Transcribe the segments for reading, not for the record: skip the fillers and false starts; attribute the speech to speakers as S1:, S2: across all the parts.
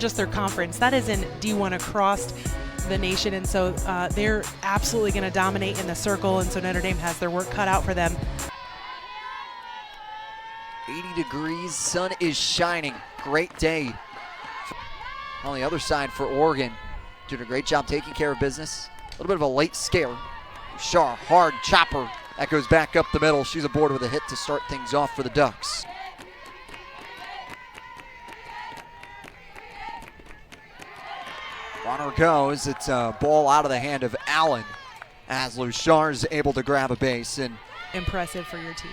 S1: Just their conference. That is in D1 across the nation, and so they're absolutely going to dominate in the circle, and so Notre Dame has their work cut out for them.
S2: 80 degrees, sun is shining. Great day. On the other side for Oregon, doing a great job taking care of business. A little bit of a late scare. Shaw, hard chopper. That goes back up the middle. She's aboard with a hit to start things off for the Ducks. Runner goes. It's a ball out of the hand of Allen as Luchar is able to grab a base. And
S1: impressive for your team.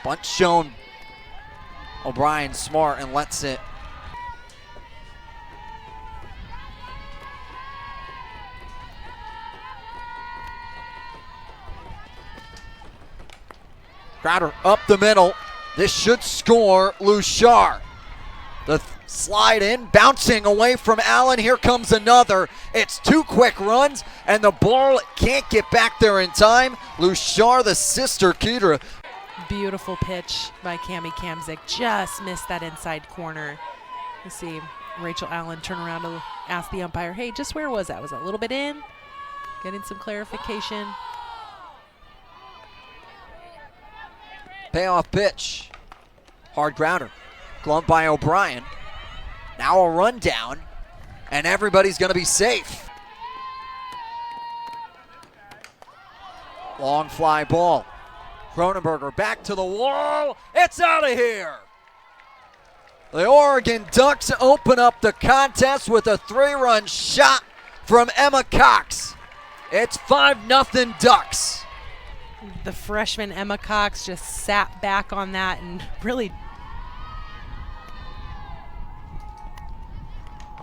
S2: Bunt shown. O'Brien smart and lets it. Crowder up the middle. This should score. Luchar. The slide in, bouncing away from Allen. Here comes another. It's two quick runs, and the ball can't get back there in time. Luchar, the sister Keeter.
S1: Beautiful pitch by Cami Kamzik. Just missed that inside corner. You see Rachel Allen turn around to ask the umpire, hey, just where was that? Was that a little bit in? Getting some clarification.
S2: Payoff pitch. Hard grounder. Gloved by O'Brien. Now a rundown, and everybody's going to be safe. Long fly ball. Cronenberger back to the wall. It's out of here. The Oregon Ducks open up the contest with a 3-run shot from Emma Cox. It's 5-0 Ducks.
S1: The freshman Emma Cox just sat back on that and really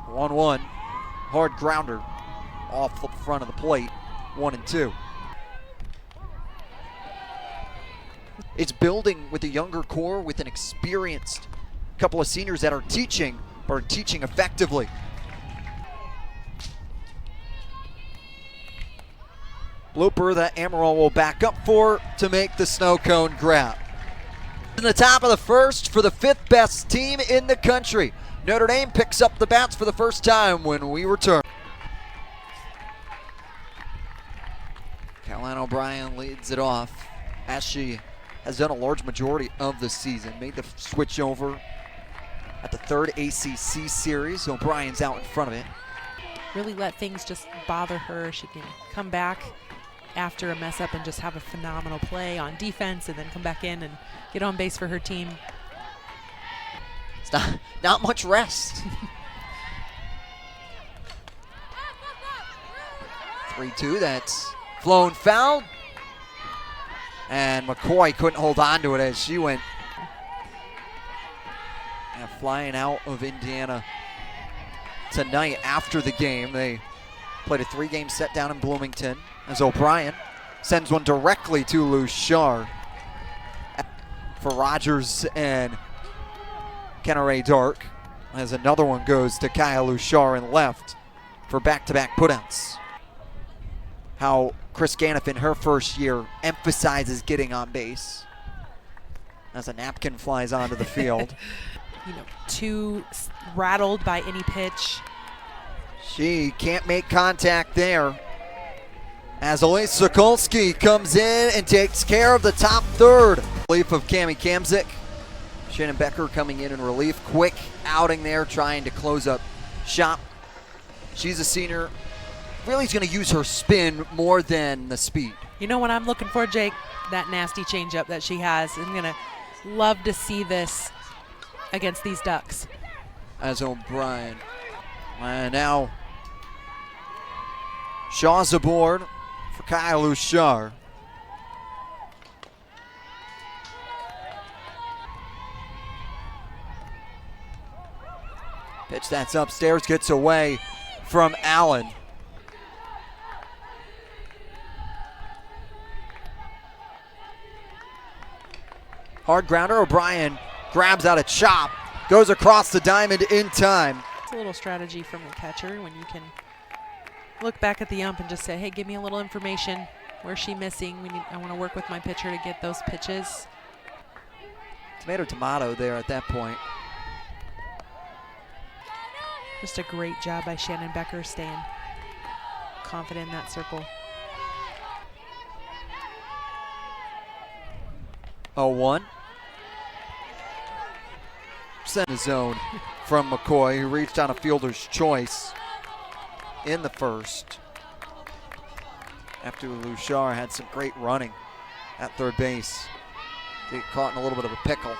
S2: 1-1. Hard grounder off the front of the plate. 1-2. It's building with a younger core with an experienced couple of seniors that are teaching, but are teaching effectively. Blooper that Amaral will back up for to make the snow cone grab. In the top of the first for the 5th best team in the country. Notre Dame picks up the bats for the first time when we return. Caroline O'Brien leads it off as she has done a large majority of the season. Made the switch over at the 3rd ACC series. O'Brien's out in front of it.
S1: Really let things just bother her. She can come back after a mess up and just have a phenomenal play on defense and then come back in and get on base for her team.
S2: It's not much rest. 3-2, that's flown foul. And McCoy couldn't hold on to it as she went flying out of Indiana tonight after the game. They played a 3-game set down in Bloomington as O'Brien sends one directly to Luchar for Rogers and Kenneray Dark, as another one goes to Kaya Luchar in left for back-to-back putouts. How Chris Ganiff in her first year emphasizes getting on base as a napkin flies onto the field.
S1: You know, too rattled by any pitch.
S2: She can't make contact there. As Elise Sokolsky comes in and takes care of the top third. Relief of Cami Kamzik. Shannon Becker coming in relief. Quick outing there, trying to close up shop. She's a senior. Really is going to use her spin more than the speed.
S1: You know what I'm looking for, Jake? That nasty changeup that she has. I'm going to love to see this against these Ducks.
S2: As O'Brien. And now Shaw's aboard for Kyle Luchar. Pitch that's upstairs, gets away from Allen. Hard grounder, O'Brien grabs out a chop, goes across the diamond in time.
S1: It's a little strategy from the catcher when you can look back at the ump and just say, hey, give me a little information. Where's she missing? I want to work with my pitcher to get those pitches.
S2: Tomato there at that point.
S1: Just a great job by Shannon Becker staying confident in that circle.
S2: 0-1. Sent a zone from McCoy, who reached on a fielder's choice in the first. After Lushar had some great running at third base. Get caught in a little bit of a pickle.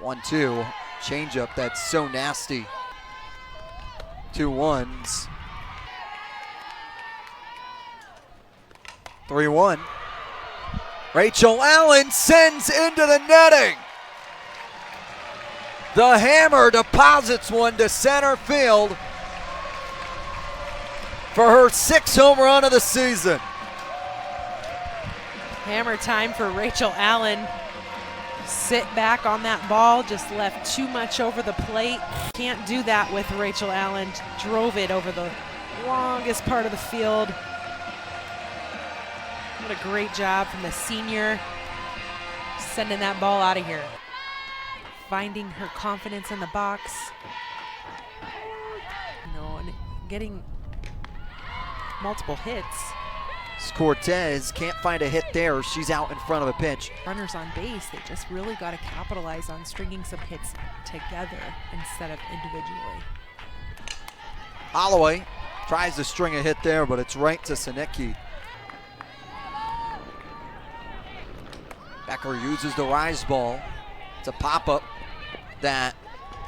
S2: 1-2. Changeup that's so nasty. 2-1s. 3-1. Rachel Allen sends into the netting. The hammer deposits one to center field for her 6th home run of the season.
S1: Hammer time for Rachel Allen. Sit back on that ball, just left too much over the plate. Can't do that with Rachel Allen. Drove it over the longest part of the field. What a great job from the senior, sending that ball out of here. Finding her confidence in the box. You know, and getting multiple hits.
S2: Cortez can't find a hit there. She's out in front of a pitch.
S1: Runners on base, they just really got to capitalize on stringing some hits together instead of individually.
S2: Holloway tries to string a hit there, but it's right to Sinecki. Becker uses the rise ball. It's a pop-up that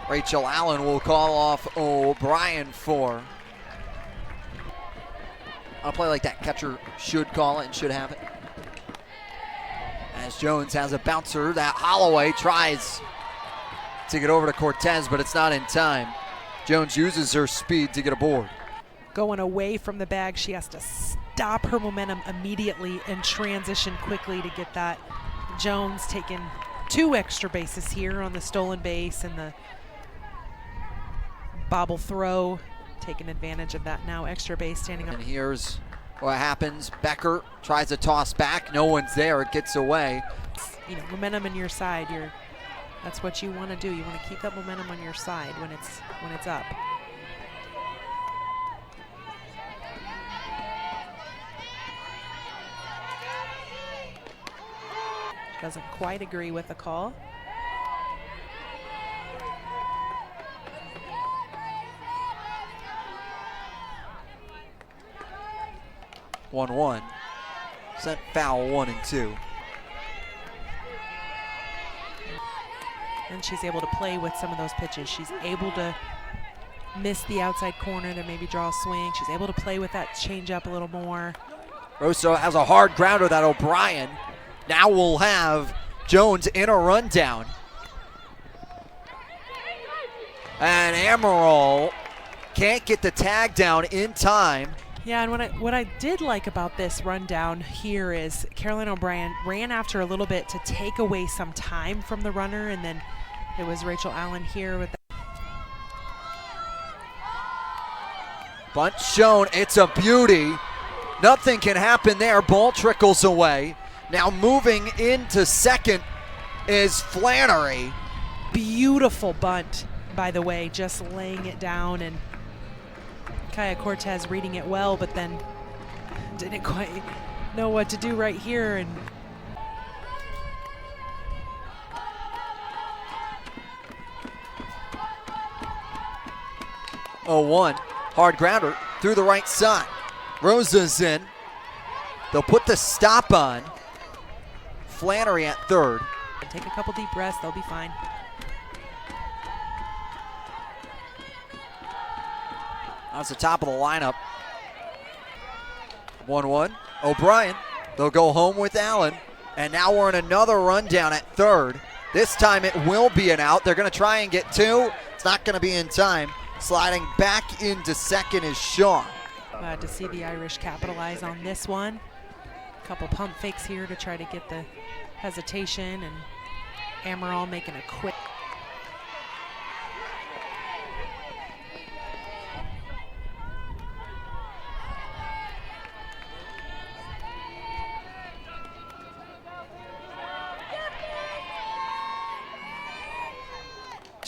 S2: Rachel Allen will call off O'Brien for. On a play like that, catcher should call it and should have it. As Jones has a bouncer that Holloway tries to get over to Cortez, but it's not in time. Jones uses her speed to get aboard.
S1: Going away from the bag, she has to stop her momentum immediately and transition quickly to get that. Jones taking 2 extra bases here on the stolen base and the bobble throw, taking advantage of that now extra base standing up.
S2: And here's what happens. Becker tries to toss back. No one's there. It gets away.
S1: You know, momentum in your side. That's what you want to do. You want to keep that momentum on your side when it's up. Doesn't quite agree with the call.
S2: One. Sent foul 1 and 2.
S1: And she's able to play with some of those pitches. She's able to miss the outside corner to maybe draw a swing. She's able to play with that changeup a little more.
S2: Rosso has a hard grounder that O'Brien. Now we'll have Jones in a rundown. And Amaral can't get the tag down in time.
S1: Yeah, and what I did like about this rundown here is Caroline O'Brien ran after a little bit to take away some time from the runner, and then it was Rachel Allen here with that.
S2: Bunt shown, it's a beauty. Nothing can happen there. Ball trickles away. Now moving into second is Flannery.
S1: Beautiful bunt, by the way, just laying it down, and Kaya Cortez reading it well, but then didn't quite know what to do right here. And
S2: one hard grounder through the right side. Rosa's in. They'll put the stop on. Flannery at third.
S1: Take a couple deep breaths, they'll be fine.
S2: That's the top of the lineup. 1-1. O'Brien. They'll go home with Allen. And now we're in another rundown at third. This time it will be an out. They're going to try and get 2. It's not going to be in time. Sliding back into second is Shaw.
S1: Glad to see the Irish capitalize on this one. A couple pump fakes here to try to get the hesitation, and Amaral making a quick.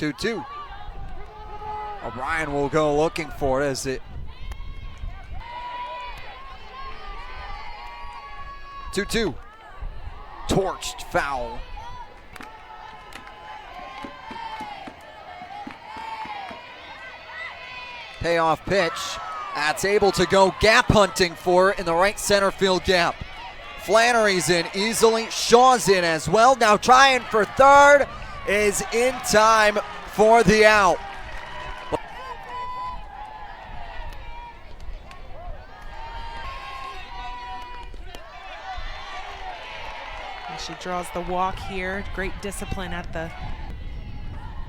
S2: 2-2. O'Brien will go looking for it as it 2-2. Torched foul. Payoff pitch. That's able to go gap hunting for it in the right center field gap. Flannery's in easily. Shaw's in as well. Now trying for third. Is in time for the out.
S1: And she draws the walk here. Great discipline at the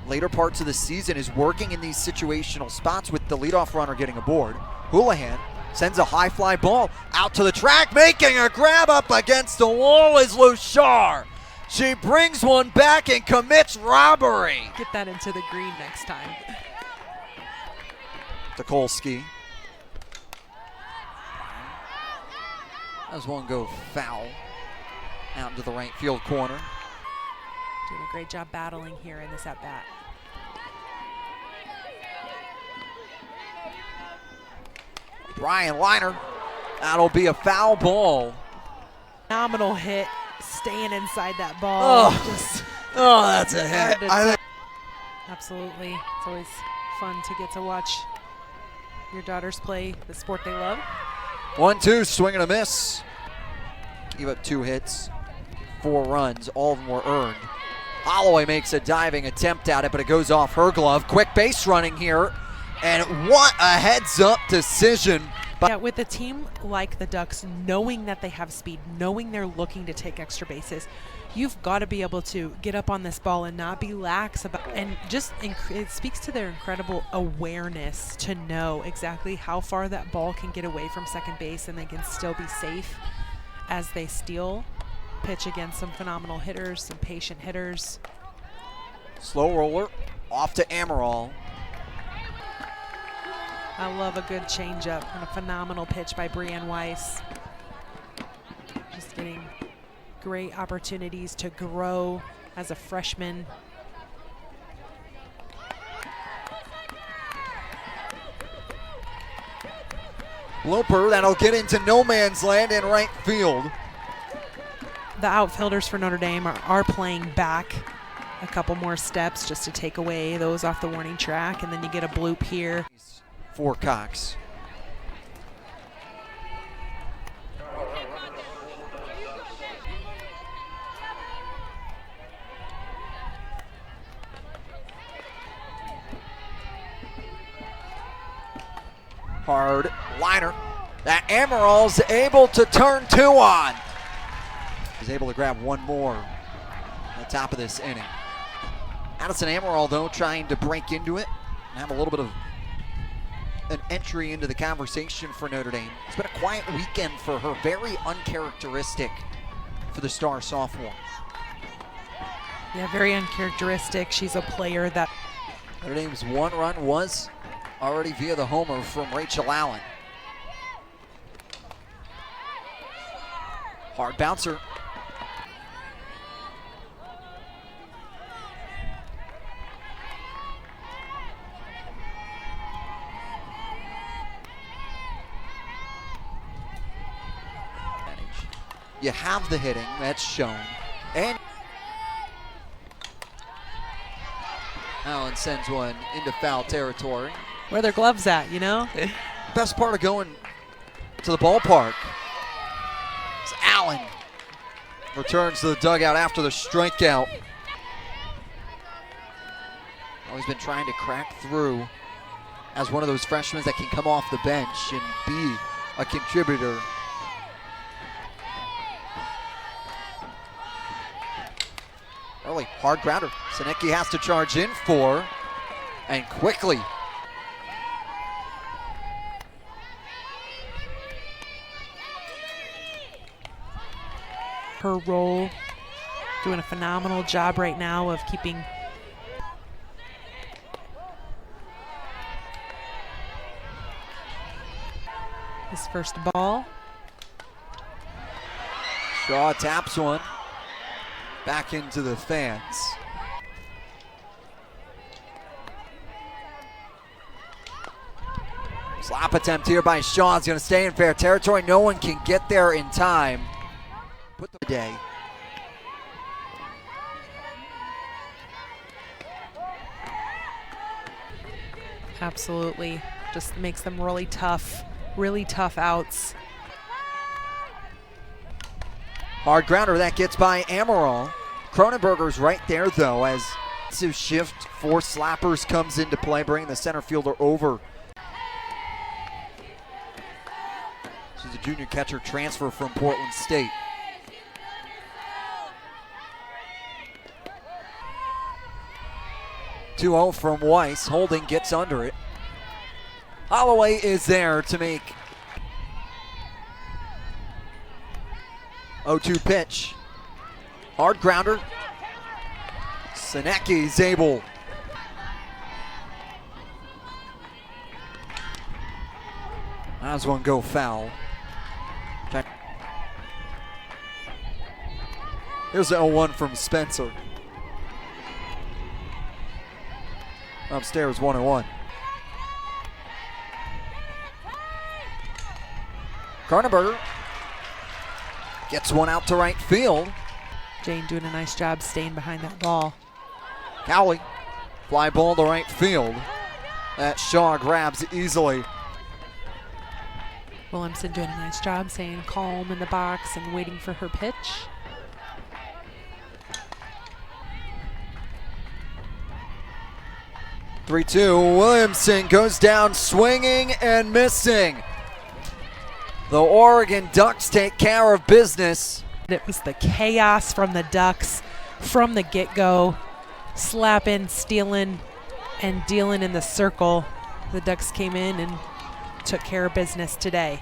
S2: later parts of the season is working in these situational spots with the leadoff runner getting aboard. Houlihan sends a high fly ball out to the track, making a grab up against the wall is Lushar. She brings one back and commits robbery.
S1: Get that into the green next time.
S2: Tukolski. As one go foul out into the right field corner.
S1: Doing a great job battling here in this at-bat.
S2: Brian liner. That'll be a foul ball.
S1: Phenomenal hit, staying inside that ball.
S2: Oh, that's a hit.
S1: Absolutely. It's always fun to get to watch your daughters play the sport they love.
S2: 1-2, swing and a miss. Gave up 2 hits, 4 runs, all of them were earned. Holloway makes a diving attempt at it, but it goes off her glove. Quick base running here, and what a heads-up decision.
S1: Yeah, with a team like the Ducks, knowing that they have speed, knowing they're looking to take extra bases, you've got to be able to get up on this ball and not be lax about, and just it speaks to their incredible awareness to know exactly how far that ball can get away from second base, and they can still be safe as they steal. Pitch against some phenomenal hitters, some patient hitters.
S2: Slow roller off to Amaral.
S1: I love a good changeup and a phenomenal pitch by Brianne Weiss. Just getting great opportunities to grow as a freshman.
S2: Blooper that'll get into no man's land in right field.
S1: The outfielders for Notre Dame are playing back a couple more steps just to take away those off the warning track, and then you get a bloop here.
S2: For Cox. Hard liner that Amaral's able to turn 2 on. He's able to grab 1 more at the top of this inning. Addison Amaral, though, trying to break into it and have a little bit of an entry into the conversation for Notre Dame. It's been a quiet weekend for her, very uncharacteristic for the star sophomore.
S1: Yeah, very uncharacteristic. She's a player that
S2: Notre Dame's 1 run was already via the homer from Rachel Allen. Hard bouncer. You have the hitting, that's shown. And Allen sends one into foul territory.
S1: where their gloves at, you know?
S2: Best part of going to the ballpark is Allen returns to the dugout after the strikeout. Always been trying to crack through as one of those freshmen that can come off the bench and be a contributor. Early hard grounder. Sinecki has to charge in for, and quickly.
S1: Her role, doing a phenomenal job right now of keeping his first ball.
S2: Shaw taps one back into the fans. Slap attempt here by Shaw is going to stay in fair territory. No one can get there in time. Put the day.
S1: Absolutely. Just makes them really tough outs.
S2: Hard grounder that gets by Amaral. Cronenberger's right there though as to shift for slappers comes into play, bringing the center fielder over. She's a junior catcher transfer from Portland State. (2-0) from Weiss. Holding gets under it. Holloway is there to make 0-2 pitch. Hard grounder. Sinecki's able. How's one go foul? Here's the 0-1 from Spencer. Upstairs 1-1. Cronenberger gets one out to right field.
S1: Jane doing a nice job staying behind that ball.
S2: Cowley, fly ball to right field. That Shaw grabs easily.
S1: Williamson doing a nice job staying calm in the box and waiting for her pitch.
S2: (3-2). Williamson goes down swinging and missing. The Oregon Ducks take care of business.
S1: It was the chaos from the Ducks from the get-go. Slapping, stealing, and dealing in the circle. The Ducks came in and took care of business today.